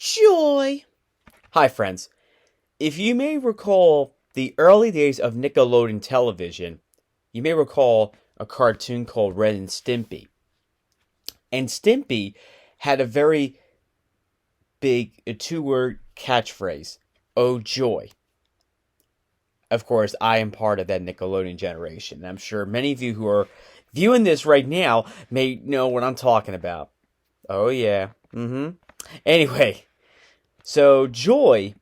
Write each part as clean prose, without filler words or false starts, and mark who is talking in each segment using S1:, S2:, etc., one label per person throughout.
S1: Joy. Hi, friends. If you may recall the early days of Nickelodeon television, you may recall a cartoon called Ren and Stimpy. And Stimpy had a very big two-word catchphrase, "Oh joy." Of course, I am part of that Nickelodeon generation. And I'm sure many of you who are viewing this right now may know what I'm talking about. Oh yeah. Anyway, so joy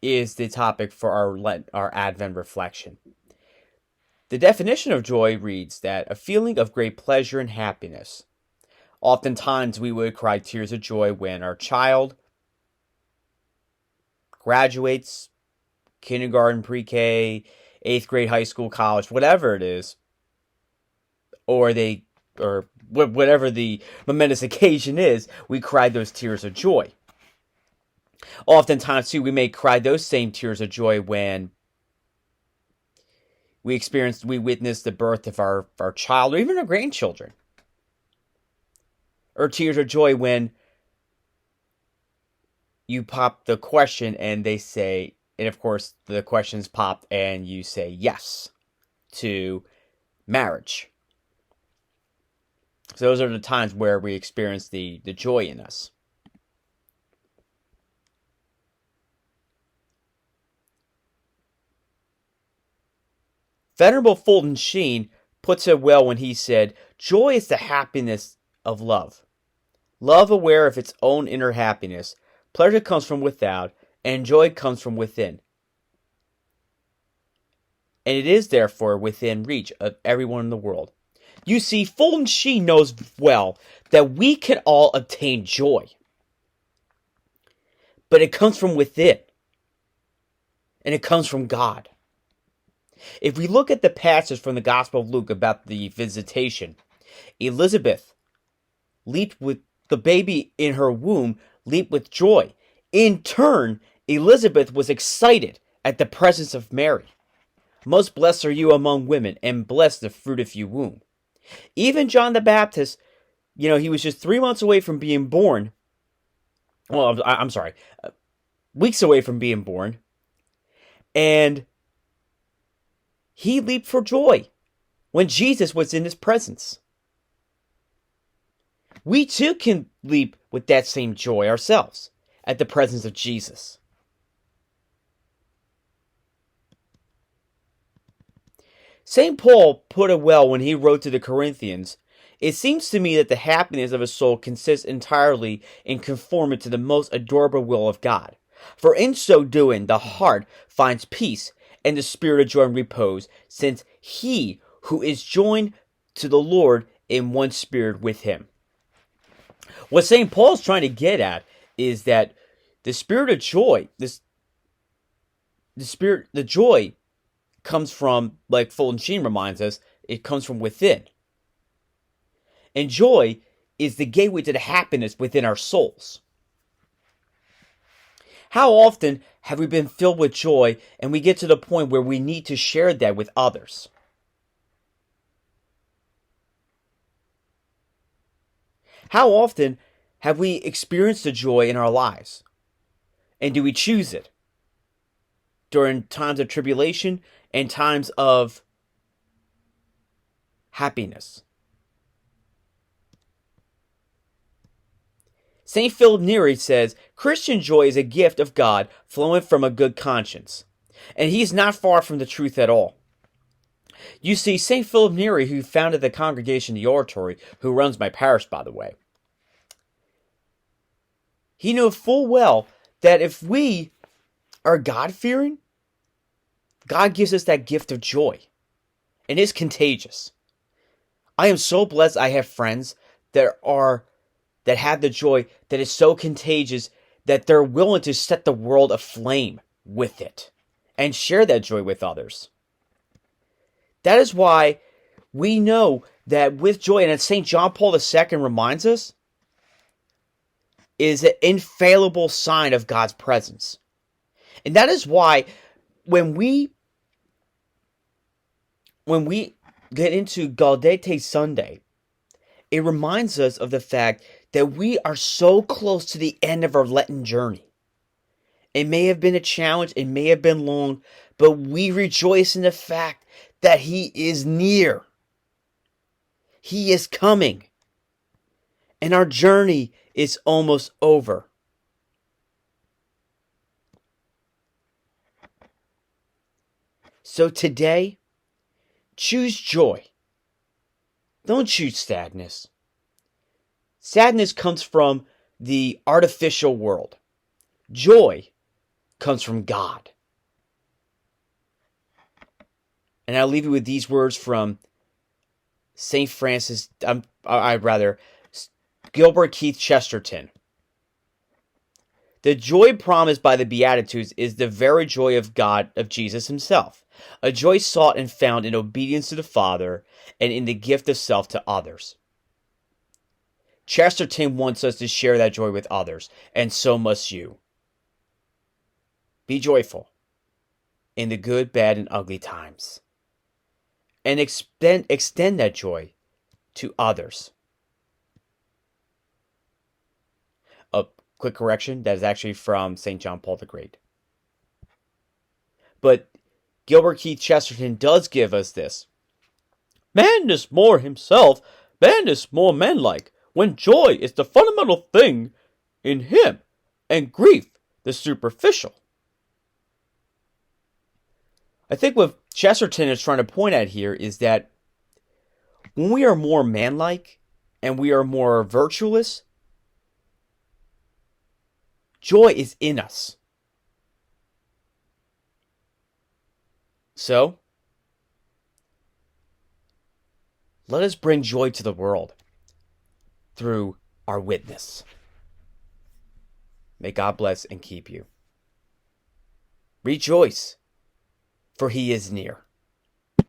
S1: is the topic for our Advent reflection. The definition of joy reads that a feeling of great pleasure and happiness. Oftentimes we would cry tears of joy when our child graduates, kindergarten, pre-K, 8th grade, high school, college, whatever it is, or whatever the momentous occasion is, we cry those tears of joy. Oftentimes, too, we may cry those same tears of joy when we witness the birth of our child or even our grandchildren. Or tears of joy when you pop the question and they say, and of course the question's popped and you say yes to marriage. So those are the times where we experience the joy in us. Venerable Fulton Sheen puts it well when he said, "Joy is the happiness of love. Love aware of its own inner happiness. Pleasure comes from without, and joy comes from within. And it is therefore within reach of everyone in the world." You see, Fulton Sheen knows well that we can all obtain joy. But it comes from within. And it comes from God. If we look at the passage from the Gospel of Luke about the visitation, Elizabeth leaped with the baby in her womb, leaped with joy. In turn, Elizabeth was excited at the presence of Mary. Most blessed are you among women, and blessed the fruit of your womb. Even John the Baptist, he was just 3 months away from being born. Well, I'm sorry, weeks away from being born. And he leaped for joy when Jesus was in his presence. We too can leap with that same joy ourselves at the presence of Jesus. St. Paul put it well when he wrote to the Corinthians, "It seems to me that the happiness of a soul consists entirely in conforming to the most adorable will of God. For in so doing, the heart finds peace and the spirit of joy and repose, since he who is joined to the Lord in one spirit with him." What St. Paul's trying to get at is that the spirit of joy, the joy comes from, like Fulton Sheen reminds us, it comes from within. And joy is the gateway to the happiness within our souls. How often have we been filled with joy and we get to the point where we need to share that with others? How often have we experienced the joy in our lives? And do we choose it? During times of tribulation and times of happiness. St. Philip Neri says, "Christian joy is a gift of God flowing from a good conscience." And he's not far from the truth at all. You see, St. Philip Neri, who founded the Congregation of the Oratory, who runs my parish, by the way, he knew full well that if we are God-fearing, God gives us that gift of joy. And it's contagious. I am so blessed I have friends that have the joy that is so contagious that they're willing to set the world aflame with it and share that joy with others. That is why we know that with joy, and as St. John Paul II reminds us, is an infallible sign of God's presence. And that is why when we get into Gaudete Sunday, it reminds us of the fact that we are so close to the end of our Lenten journey. It may have been a challenge, it may have been long, but we rejoice in the fact that He is near. He is coming. And our journey is almost over. So today, choose joy. Don't choose sadness. Sadness comes from the artificial world. Joy comes from God. And I'll leave you with these words from St. Francis, Gilbert Keith Chesterton. The joy promised by the Beatitudes is the very joy of God, of Jesus Himself. A joy sought and found in obedience to the Father and in the gift of self to others. Chesterton wants us to share that joy with others, and so must you. Be joyful in the good, bad, and ugly times. And extend that joy to others. A quick correction, that is actually from St. John Paul the Great. But Gilbert Keith Chesterton does give us this. Man is more himself, man is more manlike, when joy is the fundamental thing in him, and grief the superficial. I think what Chesterton is trying to point at here is that when we are more manlike and we are more virtuous, joy is in us. So, let us bring joy to the world through our witness. May God bless and keep you. Rejoice, for He is near.